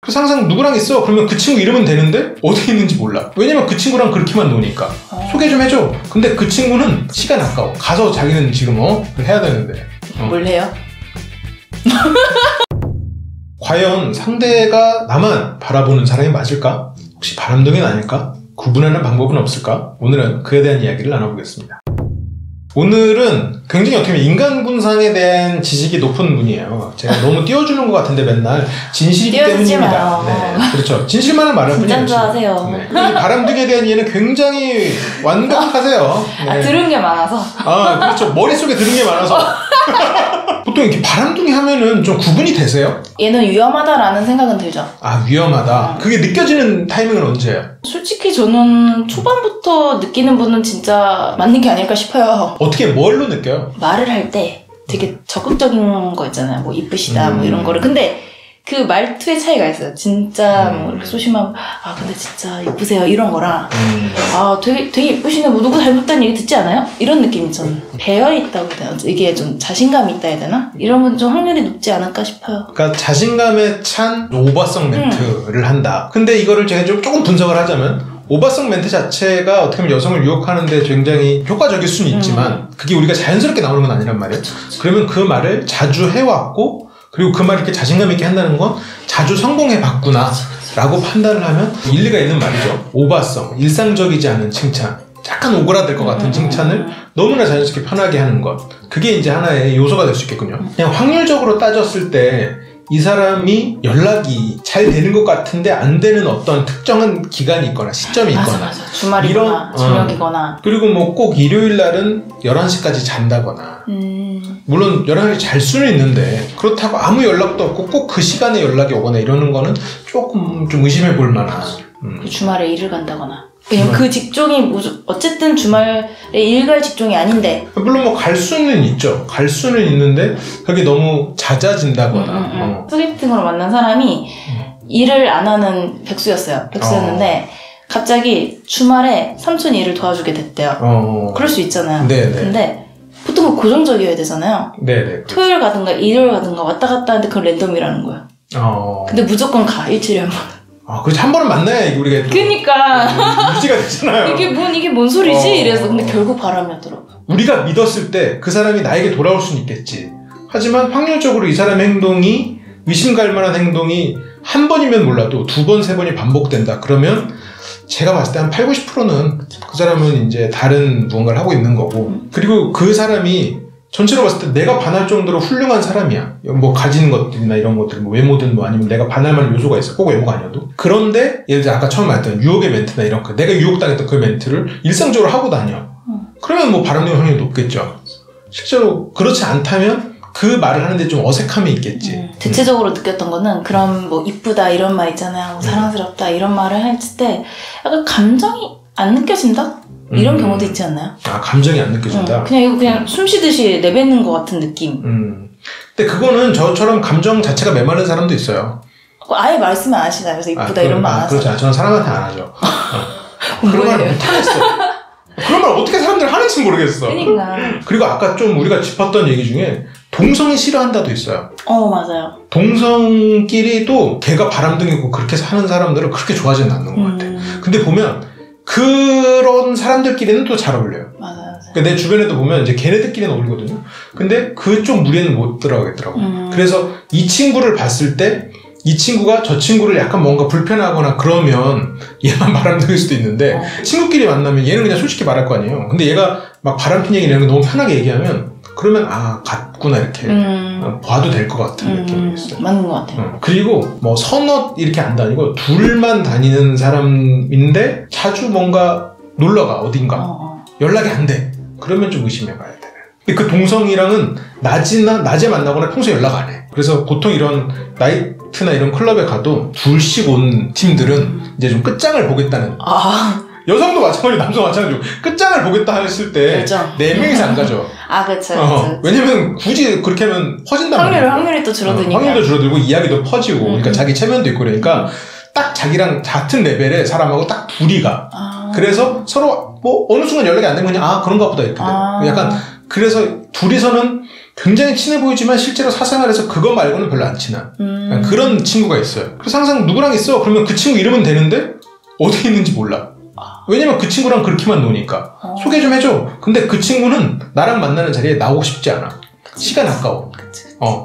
그래서 항상 누구랑 있어? 그러면 그 친구 이름은 되는데 어디 있는지 몰라. 왜냐면 그 친구랑 그렇게만 노니까. 소개 좀 해줘. 근데 그 친구는 시간 아까워. 가서 자기는 지금 해야 되는데. 뭘 해요? 과연 상대가 나만 바라보는 사람이 맞을까? 혹시 바람둥이는 아닐까? 구분하는 방법은 없을까? 오늘은 그에 대한 이야기를 나눠보겠습니다. 오늘은 굉장히 어떻게 보면 인간군상에 대한 지식이 높은 분이에요. 제가 너무 띄워주는 것 같은데 맨날 진실이기 때문입니다. 네, 그렇죠. 진실만을 말할 뿐이에요. 진짠하세요. 네. 바람둥이에 대한 이해는 굉장히 완벽하세요. 네. 아, 들은 게 많아서. 아, 그렇죠. 머릿속에 들은 게 많아서. 보통 이렇게 바람둥이 하면은 좀 구분이 되세요? 얘는 위험하다라는 생각은 들죠. 아, 위험하다. 그게 느껴지는 타이밍은 언제예요? 솔직히 저는 초반부터 느끼는 분은 진짜 맞는 게 아닐까 싶어요. 어떻게 뭘로 느껴요? 말을 할 때 되게 적극적인 거 있잖아요. 뭐 이쁘시다 뭐 이런 거를. 근데 그 말투의 차이가 있어요. 진짜 뭐 이렇게 소심하고 아 근데 진짜 이쁘세요 이런 거랑 아 되게 이쁘시네 뭐 누구 닮았다는 얘기 듣지 않아요? 이런 느낌이 좀 배어있다고 해야 되나? 이게 좀 자신감이 있다 해야 되나? 이러면 좀 확률이 높지 않을까 싶어요. 그러니까 자신감에 찬 오버성 멘트를 한다. 근데 이거를 제가 조금 분석을 하자면 오버성 멘트 자체가 어떻게 보면 여성을 유혹하는데 굉장히 효과적일 수는 있지만 그게 우리가 자연스럽게 나오는 건 아니란 말이에요. 그러면 그 말을 자주 해왔고 그리고 그 말을 이렇게 자신감 있게 한다는 건 자주 성공해봤구나 라고 판단을 하면 일리가 있는 말이죠. 오버성, 일상적이지 않은 칭찬, 약간 오그라들 것 같은 칭찬을 너무나 자연스럽게 편하게 하는 것, 그게 이제 하나의 요소가 될 수 있겠군요. 그냥 확률적으로 따졌을 때 이 사람이 연락이 잘 되는 것 같은데 안 되는 어떤 특정한 기간이 있거나 시점이 있거나 맞아. 주말이거나 저녁이거나 그리고 뭐 꼭 일요일 날은 11시까지 잔다거나 물론 11시까지 잘 수는 있는데 그렇다고 아무 연락도 없고 꼭 그 시간에 연락이 오거나 이러는 거는 조금 좀 의심해 볼 만한 그 주말에 일을 간다거나 왜냐면 그 직종이 어쨌든 주말에 일 갈 직종이 아닌데 물론 뭐 갈 수는 있죠. 갈 수는 있는데 그게 너무 잦아진다거나 소개팅으로 만난 사람이 일을 안 하는 백수였는데 갑자기 주말에 삼촌이 일을 도와주게 됐대요. 그럴 수 있잖아요. 네네. 근데 보통은 고정적이어야 되잖아요. 네네. 토요일 가든가 일요일 가든가 왔다 갔다 하는데 그건 랜덤이라는 거예요. 근데 무조건 가 일주일에 한 번. 그렇지 한 번은 만나야 우리가 그니까 유지가 되잖아요. 이게 뭔 소리지? 이래서 근데 결국 바람이었더라고. 우리가 믿었을 때 그 사람이 나에게 돌아올 수는 있겠지. 하지만 확률적으로 이 사람의 행동이 의심 갈 만한 행동이 한 번이면 몰라도 두 번, 세 번이 반복된다. 그러면 제가 봤을 때 한 80~90%는 그 사람은 이제 다른 무언가를 하고 있는 거고 그리고 그 사람이 전체로 봤을 때 내가 반할 정도로 훌륭한 사람이야. 뭐 가지는 것들이나 이런 것들, 뭐 외모든 뭐 아니면 내가 반할 만한 요소가 있어. 꼭 외모가 아니어도. 그런데 예를 들어 아까 처음 말했던 유혹의 멘트나 이런 거 내가 유혹당했던 그 멘트를 일상적으로 하고 다녀. 그러면 뭐 바람둥이 확률이 높겠죠. 실제로 그렇지 않다면 그 말을 하는데 좀 어색함이 있겠지. 대체적으로 느꼈던 거는 그런 뭐 이쁘다 이런 말 있잖아요. 뭐 사랑스럽다 이런 말을 했을 때 약간 감정이 안 느껴진다? 이런 경우도 있지 않나요? 아 감정이 안 느껴진다? 그냥 이거 그냥 숨 쉬듯이 내뱉는 것 같은 느낌. 근데 그거는 저처럼 감정 자체가 메마른 사람도 있어요. 아예 말씀을 안 하시나요? 그래서 이쁘다 이런 말 안 하세요? 그렇지. 저는 사람한테 안 하죠. 그런 말 못하겠어. 그런 말 어떻게 사람들 하는지 모르겠어. 그러니까. 그리고 아까 좀 우리가 짚었던 얘기 중에 동성이 싫어한다도 있어요. 맞아요. 동성끼리도 걔가 바람둥이고 그렇게 사는 사람들은 그렇게 좋아하지는 않는 것 같아. 근데 보면 그런 사람들끼리는 또 잘 어울려요. 맞아요. 그러니까 내 주변에도 보면 이제 걔네들끼리는 어울리거든요. 근데 그쪽 무리는 못 들어가겠더라고. 그래서 이 친구를 봤을 때 이 친구가 저 친구를 약간 뭔가 불편하거나 그러면 얘만 바람둥일 수도 있는데 친구끼리 만나면 얘는 그냥 솔직히 말할 거 아니에요. 근데 얘가 막 바람핀 얘기 이런 거 너무 편하게 얘기하면 그러면 같구나 이렇게 봐도 될 것 같은 느낌이 있어요. 맞는 것 같아요. 그리고 뭐 서너 이렇게 안 다니고 둘만 다니는 사람인데 자주 뭔가 놀러가 어딘가 연락이 안 돼. 그러면 좀 의심해봐야 돼. 근데 그 동성이랑은 낮에 만나거나 평소에 연락 안 해. 그래서 보통 이런 나이트나 이런 클럽에 가도 둘씩 온 팀들은 이제 좀 끝장을 보겠다는. 여성도 마찬가지고 남성도 마찬가지고 끝장을 보겠다 했을 때 4명이서 안 가죠. 그렇죠. 왜냐면 굳이 그렇게 하면 퍼진단 말이에요. 확률이 또 줄어드니까. 확률도 줄어들고 이야기도 퍼지고 그러니까 자기 체면도 있고 그러니까 딱 자기랑 같은 레벨의 사람하고 딱 둘이 가. 그래서 서로 뭐 어느 순간 연락이 안 되면 그냥 그런가 보다 이렇게 돼. 약간 그래서 둘이서는 굉장히 친해 보이지만 실제로 사생활에서 그거 말고는 별로 안 친한 그런 친구가 있어요. 그래서 항상 누구랑 있어? 그러면 그 친구 이름은 되는데 어디 있는지 몰라. 왜냐면 그 친구랑 그렇게만 노니까. 소개 좀 해줘. 근데 그 친구는 나랑 만나는 자리에 나오고 싶지 않아. 시간 아까워.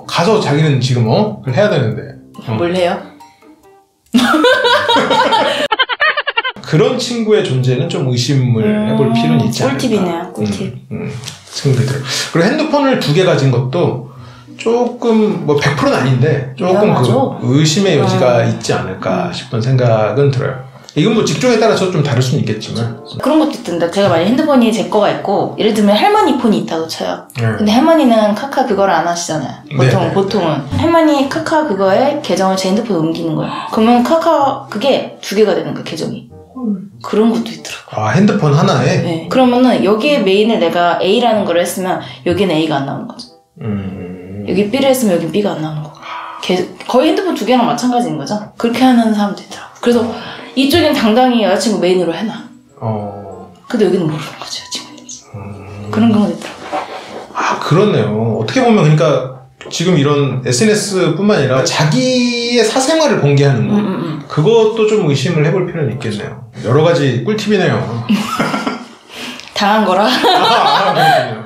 가서 자기는 지금 그걸 해야 되는데. 뭘 해요? 그런 친구의 존재는 좀 의심을 해볼 필요는 있지 않을까. 꿀팁이네요. 꿀팁. 생각이 들어요. 그리고 핸드폰을 2개 가진 것도 조금 뭐 100%는 아닌데 조금 그 의심의 여지가 있지 않을까 싶은 생각은 들어요. 이건 뭐 직종에 따라서 좀 다를 수는 있겠지만 그런 것도 있던데 제가 만약 핸드폰이 제 거가 있고 예를 들면 할머니 폰이 있다고 쳐요. 근데 할머니는 카카 그거를 안 하시잖아요. 보통은 할머니 카카 그거에 계정을 제 핸드폰에 옮기는 거예요. 그러면 카카 그게 2개가 되는 거예요. 계정이. 그런 것도 있더라고요. 핸드폰 하나에? 네. 그러면은 여기에 메인을 내가 A라는 걸 했으면 여기는 A가 안 나오는 거죠. 여기 B를 했으면 여기 B가 안 나오는 거고. 거의 핸드폰 2개랑 마찬가지인 거죠. 그렇게 하는 사람도 있더라고요. 그래서 이쪽엔 당당히 여자친구 메인으로 해놔. 근데 여기는 모르는 거죠, 여자친구들이. 그런 경우도 있더라고요. 그렇네요. 어떻게 보면 그러니까 지금 이런 SNS뿐만 아니라 자기의 사생활을 공개하는 거 그것도 좀 의심을 해볼 필요는 있겠네요. 여러 가지 꿀팁이네요. 당한 거라?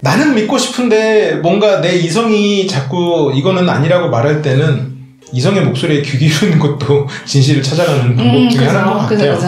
나는 믿고 싶은데 뭔가 내 이성이 자꾸 이거는 아니라고 말할 때는 이성의 목소리에 귀 기울이는 것도 진실을 찾아가는 방법 중에 하나인 것 같아요.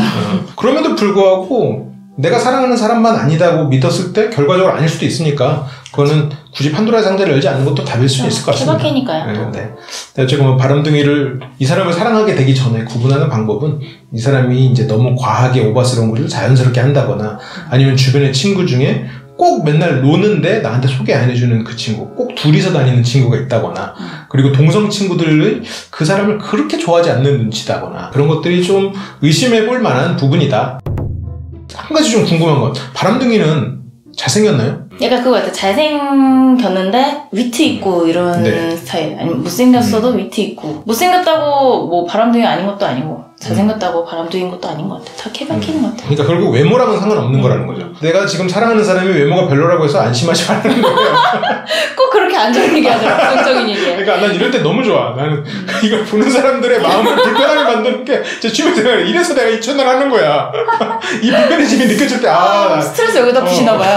그럼에도 불구하고 내가 사랑하는 사람만 아니다고 믿었을 때 결과적으로 아닐 수도 있으니까 그거는 굳이 판도라의 상자를 열지 않는 것도 답일 수는 있을 것 같습니다. 케바케니까요. 네. 어쨌든 바람둥이를 이 사람을 사랑하게 되기 전에 구분하는 방법은 이 사람이 이제 너무 과하게 오바스러운 것을 자연스럽게 한다거나 아니면 주변의 친구 중에 꼭 맨날 노는데 나한테 소개 안 해주는 그 친구, 꼭 둘이서 다니는 친구가 있다거나 그리고 동성 친구들을 그 사람을 그렇게 좋아하지 않는 눈치다거나 그런 것들이 좀 의심해볼 만한 부분이다. 한 가지 좀 궁금한 건 바람둥이는 잘생겼나요? 약간 그거 같아. 잘생겼는데 위트 있고 이런 스타일. 아니면 못생겼어도 위트 있고. 못생겼다고 뭐 바람둥이 아닌 것도 아니고 잘생겼다고 바람둥이인 것도 아닌 것 같아. 다 케바케인 것 같아. 그러니까 결국 외모랑은 상관없는 거라는 거죠. 내가 지금 사랑하는 사람이 외모가 별로라고 해서 안심하지 말라는 거예요. 꼭 그렇게 안 좋은 얘기 하더라. 긍정적인 얘기. 그러니까 난 이럴 때 너무 좋아. 나는 이걸 보는 사람들의 마음을 불편하게 만드는 게 제 취미생활. 이래서 내가 이 채널 하는 거야. 이 불편해짐이 느껴질 때 스트레스 여기다 푸시나 봐요.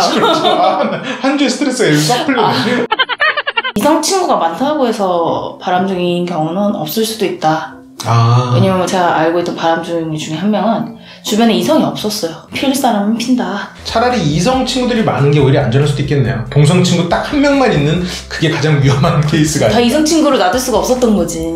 한 주의 스트레스가 여기 싹 풀리네. 이성 친구가 많다고 해서 바람둥이인 경우는 없을 수도 있다. 왜냐면 제가 알고 있던 바람둥이 중에 한 명은 주변에 이성이 없었어요. 필 사람은 핀다. 차라리 이성 친구들이 많은 게 오히려 안전할 수도 있겠네요. 동성 친구 딱 한 명만 있는 그게 가장 위험한 케이스가. 다 이성 친구로 놔둘 수가 없었던 거지.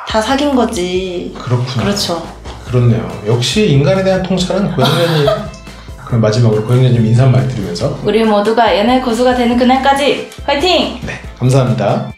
다 사귄 거지. 그렇구나. 그렇죠. 그렇네요. 역시 인간에 대한 통찰은 고영련이. 그럼 마지막으로 고영련님 인사 한마디 드리면서 우리 모두가 연애 고수가 되는 그날까지 화이팅! 네, 감사합니다.